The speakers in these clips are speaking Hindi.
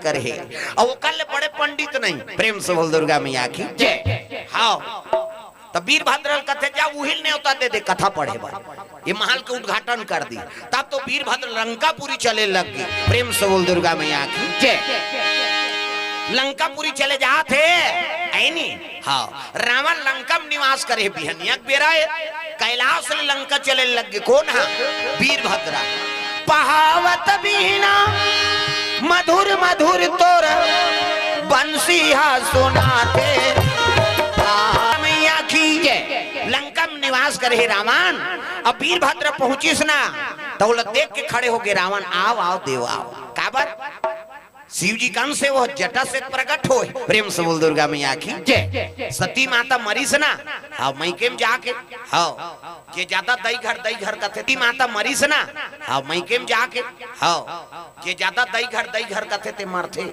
करे और वो कल बड़े पंडित नहीं। प्रेम से बोल दुर्गा मैया की जय। हाँ तो वीरभद्र कथे जा उहिल ने होता दे कथा पढ़े बा ये महल के उद्घाटन कर दी तब तो वीरभद्र लंकापुरी चले लग गई। प्रेम से बोल दुर्गा मैया की जय। लंकापुरी चले जाते ऐनी हाँ रावण लंका में निवास करे बिहनिया बेरा कैलाश लंका चले लग गए। कौन है वीरभद्र पहावत बीना मधुर मधुर तोर बंसी हा सुनाते मैया की लंका में निवास करे रावण। अब वीरभद्र पहुंचिस ना तो देख के खड़े हो गए रावण आओ आओ देव आओ काबर शिव जी कम से वो जटा से प्रकट हो। प्रेम से बोल दुर्गा मैया की जय। सती माता मरीस ना हाँ मैके में जाके हाँ के ज्यादा दई घर का थे माता मरीस ना हाँ मैके में जाके हाँ के ज्यादा दई घर का थे मरथे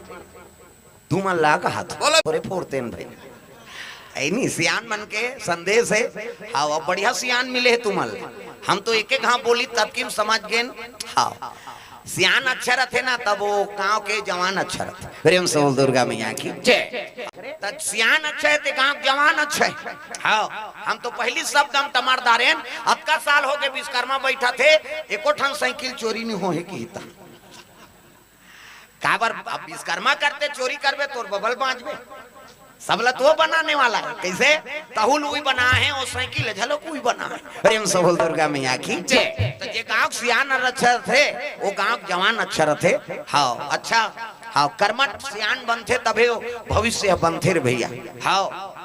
तू मन ला का हाथ बोले फोड़ते भाई ऐनी सियान मन के संदेश है। हाँ बढ़िया सियान मिले है तुमल हम तो एक एक हाँ बोली तब की समझ गए। हाँ सियान अच्छा रहते ना तब वो गांव के जवान अच्छा रहते। प्रेम से बोल दुर्गा मैया की जय। तब सियान अच्छा है तो गांव जवान अच्छा है। हाँ हम तो पहली शब्द हम तमारदार हैं। अब का साल हो गए विश्वकर्मा बैठा थे एको ठन साइकिल चोरी नहीं हो है की काबर अब विश्वकर्मा करते चोरी करबे तो बबल बांचबे सबला तो बनाने वाला है कैसे तहुल हुई बना है और साइकिल झलक हुई बना है। प्रेम से बोल दुर्गा मैया की जय। तो जे गांव सियान अच्छा थे वो गांव जवान अच्छा रहते। हाँ अच्छा हाँ कर्मठ सियान बनते तबे भविष्य बनते रे भैया। हाँ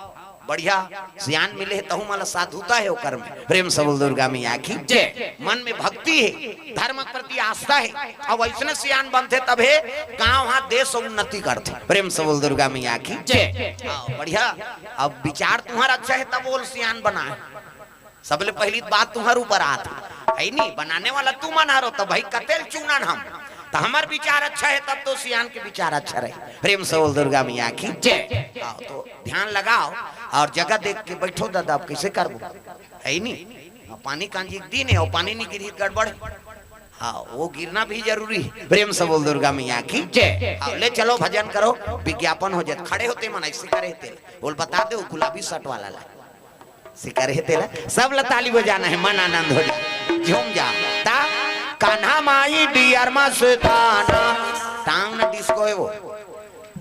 बढ़िया सियान मिले तहु माला साधुता है वो कर्म। प्रेम से बोल दुर्गा मैया की जय। मन में भक्ति है धर्म के प्रति आस्था है अब ऐसे सियान बनते तबे गांव हाँ देश उन्नति करते। प्रेम से बोल दुर्गा मैया की जय। बढ़िया अब विचार तुम्हारा अच्छा है तब बोल सियान बना है सबले पहली बात तुम्हारे ऊपर आता है नहीं बनाने वाला तू मना रहो तब भाई कतेल चुनन हम तो हमार विचार अच्छा है तब तो सियान के विचार अच्छा रहे। प्रेम से बोल दुर्गा मैया की जय। तो ध्यान लगाओ और जगह देख के बैठो दादा आप कैसे करबो है नहीं पानी कांजी दिन है और पानी नहीं गिरी गड़बड़। हाँ वो गिरना भी जरूरी है। प्रेम से बोल दुर्गा मैया की जय। ले चलो भजन करो विज्ञापन हो जाए खड़े होते मन ऐसे करे थे बोल बता दो गुलाबी शर्ट वाला ला सिकर ला सब ला ताली बजाना है मन आनंद हो जाए झूम जा ता कान्हा माई डियर मस्ताना टांग ना डिस्को है वो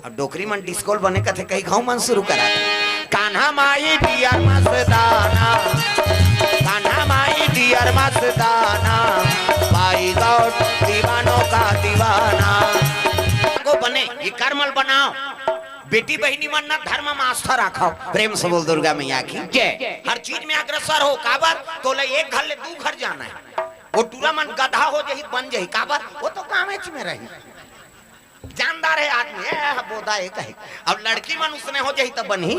अब डोकरी मन डिस्को बने कथे कहीं गाँव मन शुरू करा कान्हा माई डियर मस्ताना कान्हा माई डियर मस्ताना पाई गौर दीवानों का दीवाना को बने ये कर्मल बनाओ बेटी बहनी मन ना धर्म में आस्था रखो। प्रेम से बोल दुर्गा मैया की जय। हर चीज में अग्रसर हो काबर तो ले एक घर ले दू घर जाना है वो टूरा मन गधा हो जाही बन जाही काबर वो तो कामेच में रही जानदार है आदमी है बोधा है कहे अब लड़की मन उसने हो जाही तब बनी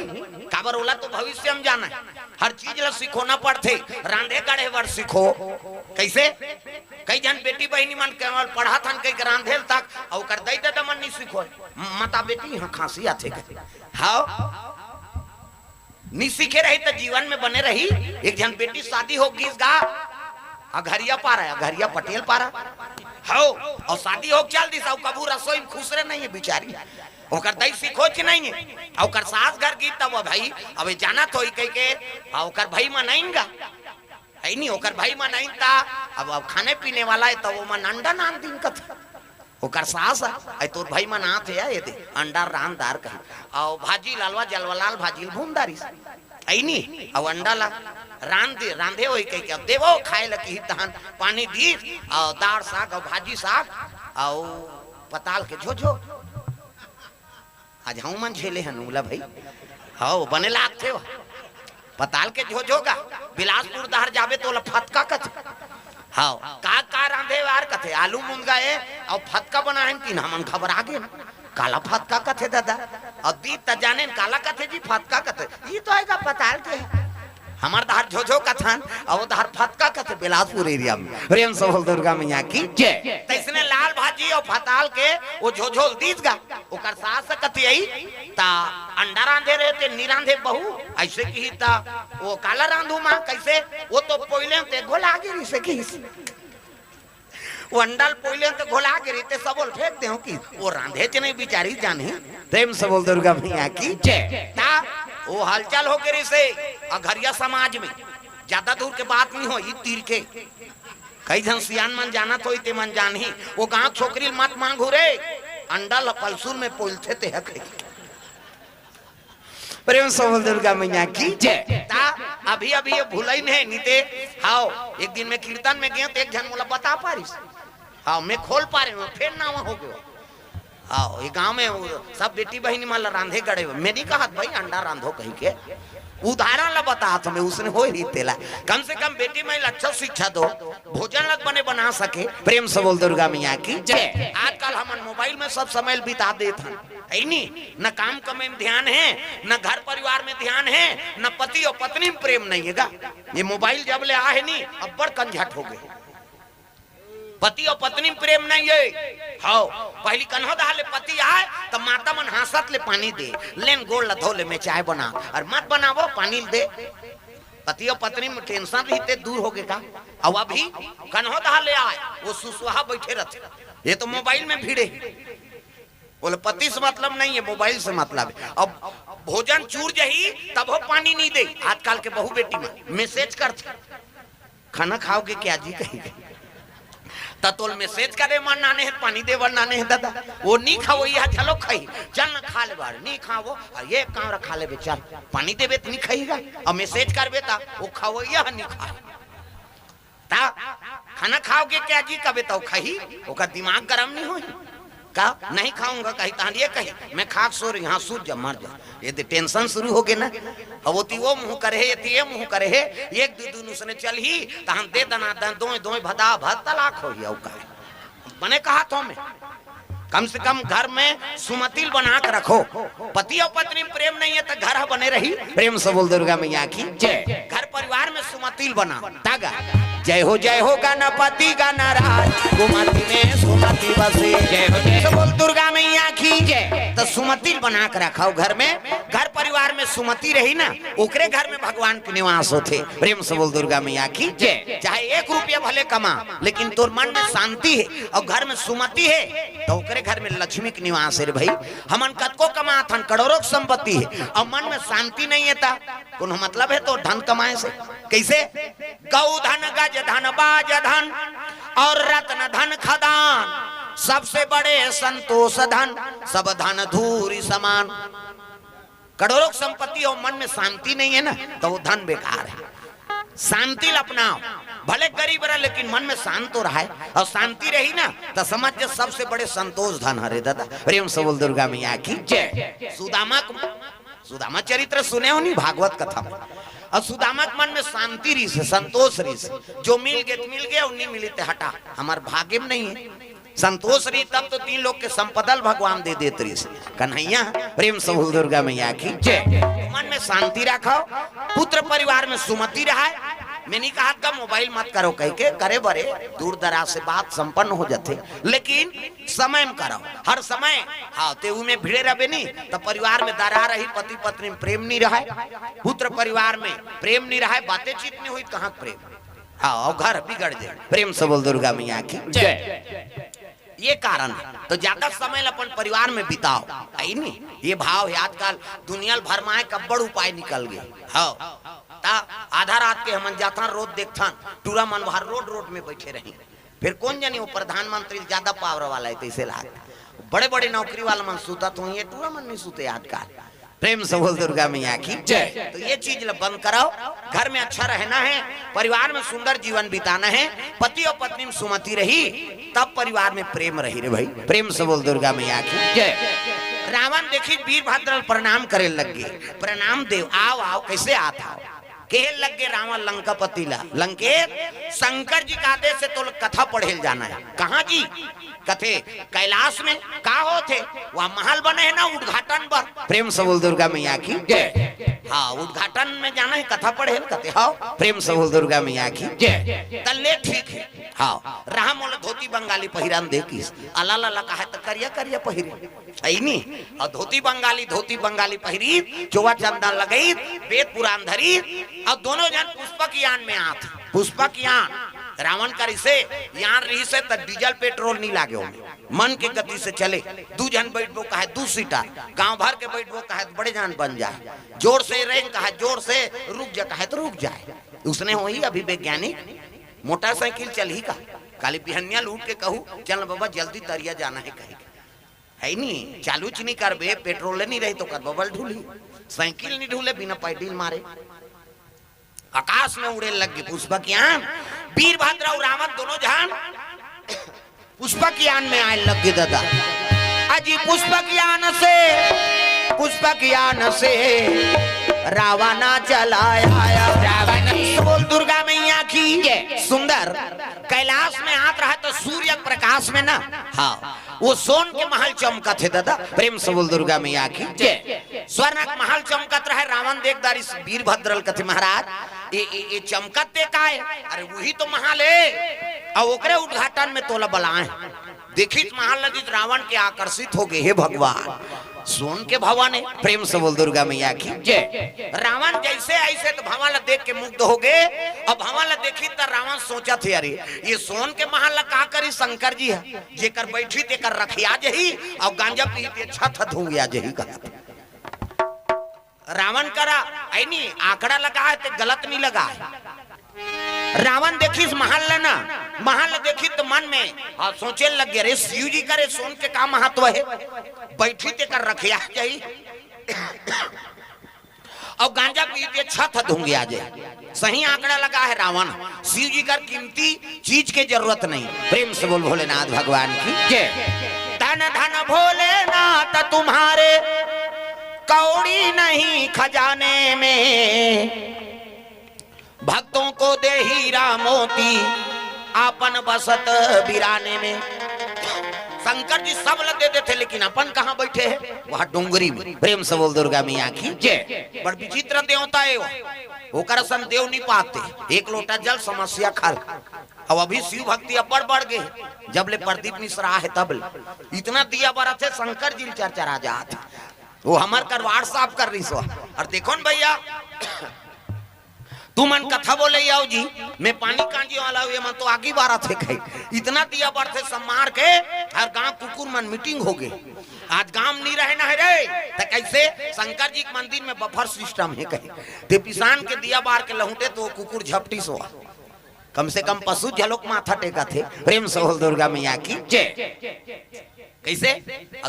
काबर ओला तो भविष्य में जाना है हर चीज ला सिखोना पड़ते रांधे गढ़े वर सीखो कैसे कई जन बेटी बहनी मन केवल पढ़ा थन कई रांधेल तक और कर दई दे मन नहीं सीखो माता बेटी यहाँ खांसी आते हाँ नहीं सीखे रही तो जीवन में बने रही। एक जन बेटी शादी हो गीस गा अघरिया पारा अघरिया पटेल पारा हो और शादी हो चल दी सब कबू रसोई खुश रहे नहीं है बिचारी ओकर दई सीखो कि नहीं है ओकर सास घर गीत तब भाई अब जाना तो कह के ओकर भाई मनाइंगा है नहीं ओकर भाई मनाइन ता अब खाने पीने वाला है तो वो मन अंडा नाम दिन का ओकर सास है तोर भाई मनात है ये दे अंडा रानदार कही और भाजी लालवा जलवालाल भाजी भूमदारी है नहीं और अंडा ला रांधे हो कह के देवो खाए लगी तहन पानी दी और दाल साग और भाजी साग और पताल के झोझो आज हम मन झेले हैं नूला भाई हाँ बने लागते हो पताल के झोझोगा बिलासपुर दहर जावे तो फतका कथे हाँ का रांधे वार कथे आलू मुनगा है और फतका बनाए तीन हमन खबर आगे ना काला फतका कथे दादा और दी त जाने काला कथे जी फतका कथे ये तो आएगा पताल के हमार दहर झोझो कथन और दहर फतका कथे बिलासपुर एरिया में। प्रेम से बोल दुर्गा मैया की जय। तैसने लाल भाजी और फताल के वो झोझो दीज गा ओकर सास कथी आई ता अंडा रांधे रहे ते निरांधे बहू ऐसे की ता वो काला रांधू मां कैसे वो तो पहले ते गोला आगे से की वो अंडल पोइले तो घोला के रीते सब बोल फेंक दे कि वो रांधे च नहीं बिचारी जाने। प्रेम से बोल दुर्गा मैया की जय। ता वो हलचल हो के रे से अघरिया समाज में ज्यादा दूर के बात नहीं हो, ये तीर के कई जन सियान मन जाना तो इते मन जान ही वो गांव छोकरी मत मांगू रे अंडल पलसूर में पोलथे ते हक। प्रेम से बोल दुर्गा मैया की जय। ता अभी अभी ये भूलई नहीं नीते हाओ एक दिन में कीर्तन में गए तो एक जन बोला बता पारिस हाँ मैं खोल पा रहे हूँ फिर ना हो गयो। हाँ ये गांव में सब बेटी बहनी माला रांधे गड़े मैं नहीं कहा भाई अंडा रांधो कहीं के उदाहरण ला बता तुम्हें उसने हो ही तेला कम से कम बेटी में अच्छा शिक्षा दो भोजन लग बने बना सके। प्रेम से बोल दुर्गा मैया की जय। आजकल हम मोबाइल में सब समय बिता देते हैं नहीं न काम कमे में ध्यान है न घर परिवार में ध्यान है न पति और पत्नी में प्रेम नहीं है। ये मोबाइल जब ले आए नहीं अब बड़ कंझट हो गए पति और पत्नी में प्रेम नहीं है। हाँ पहली कन्हो दाले पति आए तो माता मन हासत ले पानी दे लेन गोड़ लधो ले में चाय बना और मत बनावो पानी दे। पति और पत्नी में टेंशन रहते दूर हो गए का। अब अभी कन्हो दाले आए वो सुसुहा बैठे रहते ये तो मोबाइल में भिड़े बोले पति से मतलब नहीं है मोबाइल से मतलब है। अब भोजन चूर जही तब हो पानी नहीं दे। आजकल के बहू बेटी में मैसेज करते खाना खाओगे क्या जी कहेंगे ततोल मैसेज करे मन नाने है पानी दे वर नाने है दादा वो नहीं खाओ यह चलो खाई चल न खा ले बार नहीं खाओ ये काम रखा ले बेचार पानी देवे तो नहीं खाएगा और मैसेज कर बेटा वो खाओ यह नहीं खा ता खाना खाओगे क्या जी कबे तो खाई ओका दिमाग गरम नहीं हो का नहीं खाऊंगा कहीं तानिए कहीं मैं खाक सो रही हाँ सूझ जा मर जा ये तो टेंशन शुरू हो गए ना। अब वो मुंह करे ये मुंह करे एक दून उसने चल ही तो हम दे दना दो दो भदा भद तलाक हो गया बने कहा तो मैं कम से कम घर में सुमतिल बना के रखो। पति और पत्नी में प्रेम नहीं है तो घर बने रही। प्रेम से बोल दुर्गा मैया की जय। घर परिवार में सुमतिल बना तागा जय हो गणपति गणराज कुमति में सुमति बसे जय हो बोल दुर्गा मैया की जय। तो सुमतिल बना के रखो घर में घर परिवार में सुमति रही ना ओकरे घर में भगवान के निवास होते। प्रेम से बोल दुर्गा मैया की जय। चाहे 1 रुपया भले कमा लेकिन तोर मन में शांति है और घर में सुमति है तो घर में लक्ष्मी के निवास है भाई। हमन कतको कमा थन करोड़ों संपत्ति है और मन में शांति नहीं है ता कोनो मतलब है तो धन कमाए से कैसे गौ धन गज धन बाज धन और रत्न धन खदान सबसे बड़े संतोष धन सब धन धूरी समान। करोड़ों संपत्ति और मन में शांति नहीं है ना तो वो धन बेकार है। शांति अपनाओ भले गरीब रहा लेकिन मन में शांत तो रहा है और शांति रही ना तो समझ के सबसे बड़े संतोष धन हरे दादा। प्रेम से बोल दुर्गा मैया की जय। सुदामा चरित्र सुने हो नहीं भागवत कथा में और सुदामा के मन में शांति रही से संतोष रही से जो मिल गए और नहीं मिली हटा हमारे भाग्य में नहीं है संतोष रही तब तो 3 लोग के संपदल भगवान दे देते रही से कन्हैया। प्रेम से बोल दुर्गा मैया की जय। मन में शांति रखो पुत्र परिवार में सुमति रहा मैं नहीं कहा का मोबाइल मत करो कह के करे बरे दूर दराज से बात संपन्न हो जाते लेकिन समय में करो हर समय। हाँ ते में भिड़े रहे नहीं तो परिवार में दरार रही पति पत्नी में प्रेम नहीं रहा पुत्र परिवार में प्रेम नहीं रहा बातें चीत नहीं हुई कहाँ प्रेम। हाँ घर बिगड़ जाए। प्रेम से बोल दुर्गा मैया की जय। ये कारण तो ज्यादा समय अपन परिवार में बिताओ आई नहीं ये भाव है। आजकल दुनिया भर में कब्बड़ उपाय निकल गए। हाँ आधा रात के हम जाता रोड देखता टूरा मन बाहर रोड में बैठे रही फिर कौन जानी वो प्रधानमंत्री ज्यादा पावर वाला है तो इसे लाग बड़े बड़े नौकरी वाला मन सूता तो ये टूरा मन नहीं सूते आजकल। प्रेम से बोल दुर्गा मैया की जय। तो ये चीज बंद कराओ घर में अच्छा रहना है परिवार में सुंदर जीवन बिताना है पति और पत्नी में सुमति रही तब परिवार में प्रेम रही रे भाई। प्रेम से बोल दुर्गा मैया की जय। रावण देखी वीरभद्र प्रणाम करे लग गए प्रणाम देव आओ कैसे आता कहे लग गए रावण लंकापति ला लंकेत शंकर जी का आदेश से तो कथा पढ़े जाना है। कहाँ जी कथे कैलाश में का हो थे वहाँ महल बने है ना उद्घाटन पर। प्रेम से बोल दुर्गा मैया की जय। हाँ उद्घाटन में जाना है कथा पढ़े कथे हाँ प्रेम से बोल दुर्गा मैया की जय। तल्ले ठीक है हाँ राम बोले धोती बंगाली पहिरान देखिस अला ला कहा तो करिया पहिरी सही नहीं और धोती बंगाली पहिरी चोवा चंदन लगई वेद पुराण धरी और दोनों जन पुष्पक यान में आत पुष्पक यान रावण कर इसे यहाँ रही से तो डीजल पेट्रोल नहीं लागे होंगे, मन के गति से चले। दू जन बैठबो कहे 2 सीटर, गांव भर के बैठबो कहे बड़े जान बन जाए, जोर से रेंग कहे जोर से, रुक जा कहे तो रुक जाए। उसने हो ही अभी वैज्ञानिक मोटरसाइकिल चल ही का काली बिहनिया लूट के कहू चल बाबा जल्दी तरिया जाना है कहीं है नहीं, चालू च नहीं करबे पेट्रोल नहीं रही तो कर बबल ढूली, साइकिल नहीं ढूले बिना पैडल मारे। आकाश में उड़े लग गए पुष्पक यान, वीरभद्र और रावण दोनों जहान पुष्पक यान में आए लग गए दादा। अजी पुष्पक यान से रावण चलाया, रावण बोल दुर्गा मैया की सुंदर। कैलाश में हाथ रहा तो सूर्य प्रकाश में ना, हाँ वो सोन के महल चमका थे दादा, प्रेम से बोल दुर्गा मैया की। स्वर्णक महल चमकत रहे, रावण देखदार इस वीरभद्र कथे महाराज ये चमकत देखा है, अरे वही तो महल है और ओकरे उद्घाटन में तोला बलाए देखित महल लगी रावण के आकर्षित हो गए। हे भगवान सोन के भवन है, प्रेम से बोल दुर्गा मैया की जय। रावण जैसे ऐसे तो भवन देख के मुग्ध हो गए और भवन देखी तो रावण सोचा थे अरे ये सोन के महल का करी शंकर जी है जेकर बैठी तेकर रखिया जही और गांजा पी छत धूंगिया जही कहा। रावण करा ऐनी आंकड़ा लगा है तो गलत नहीं लगा है। रावण देखी इस महल देखी तो मन में हाँ सोचे लग गया रे शिव जी करे सोन के का महत्व है, बैठी ते कर रखिया जाई और गांजा पीते छत धूंगी आ जाए। सही आंकड़ा लगा है रावण, शिव जी का कीमती चीज की जरूरत नहीं। प्रेम से बोल भोलेनाथ भगवान की जय। धन धन भोलेनाथ तुम्हारे कौड़ी नहीं खजाने में, भक्तों को दे हीरा मोती अपन बसत बिराने में। शंकर जी सब लग देते थे लेकिन अपन कहाँ बैठे हैं वहां डोंगरी में। प्रेम से बोल दुर्गा मैया की जय। बड़ विचित्र देवता है वो कर सन देव नहीं पाते, एक लोटा जल समस्या खाल। अब अभी शिव भक्ति अब्बड़ बढ़ गए, जब ले प्रदीप मिश्रा है तब इतना दिया बड़ा थे शंकर जी चर्चा जाते वो हमार कर व्हाट्सएप कर रही सो। और देखो न भैया तू मन कथा बोले आओ जी मैं पानी कांजी वाला हुए मन तो आगे बारा थे कहीं इतना दिया बढ़ थे सम्मार के हर गांव कुकुर मन मीटिंग हो गए। आज गांव नहीं रहे ना है रे तो कैसे शंकर जी के मंदिर में बफर सिस्टम है कहीं ते पिसान के दिया बार के लहुटे तो कुकुर झपटी सो। कम से कम पशु झलोक माथा टेका थे। प्रेम से बोल दुर्गा मैया की जय। कैसे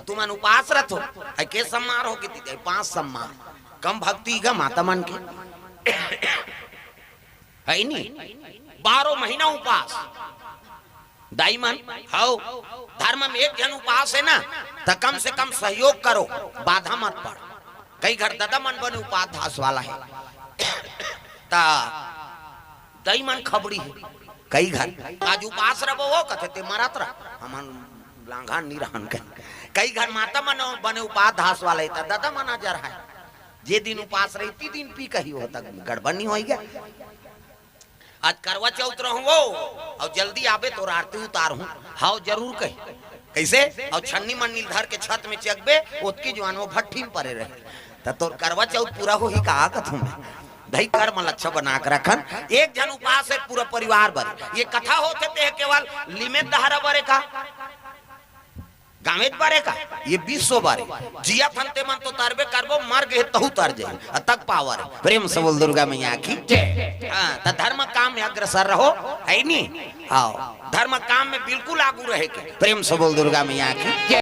तू मन उपास रथ हो के सम्मार हो कि 5 सम्मार कम भक्ति गा माता मन के है नहीं 12 महीना उपास दाई मन हाउ धर्म में एक जन उपास है ना तो कम से कम सहयोग करो, बाधा मत पड़। कई घर दादा मन बने उपाध्यास वाला है ता दाई मन खबड़ी है। कई घर आज उपास रहो वो कथे ते मरत रह हमन लांघा नहीं रहन कई घर माता मन बने उपाध्यास वाला है दादा मन जर है जे दिन उपास रही दिन पी कही होता गड़बड़ नहीं हो गया। आज करवा चौथ रहूं वो और जल्दी आवे तो आरती उतार हूं हाउ जरूर कही कैसे और छन्नी मन्नी धर के छत में चकबे ओतकी जवान वो भट्ठी में परे रहे तो करवा चौथ पूरा हो ही कहा कथू में दही कर मन अच्छा बना कर रखन। एक जन उपास है पूरा परिवार भर ये कथा होते थे केवल लिमिट दहरा बरे का गामेत बारे का ये 200 बारे जिया फनते मन तो तारबे करबो मर गए तहु तार जाए तक पावर। प्रेम से बोल दुर्गा मैया की जय। हां धर्म काम में अग्रसर रहो है नहीं, आओ धर्म काम में बिल्कुल आगू रहे के। प्रेम से बोल दुर्गा मैया की जय।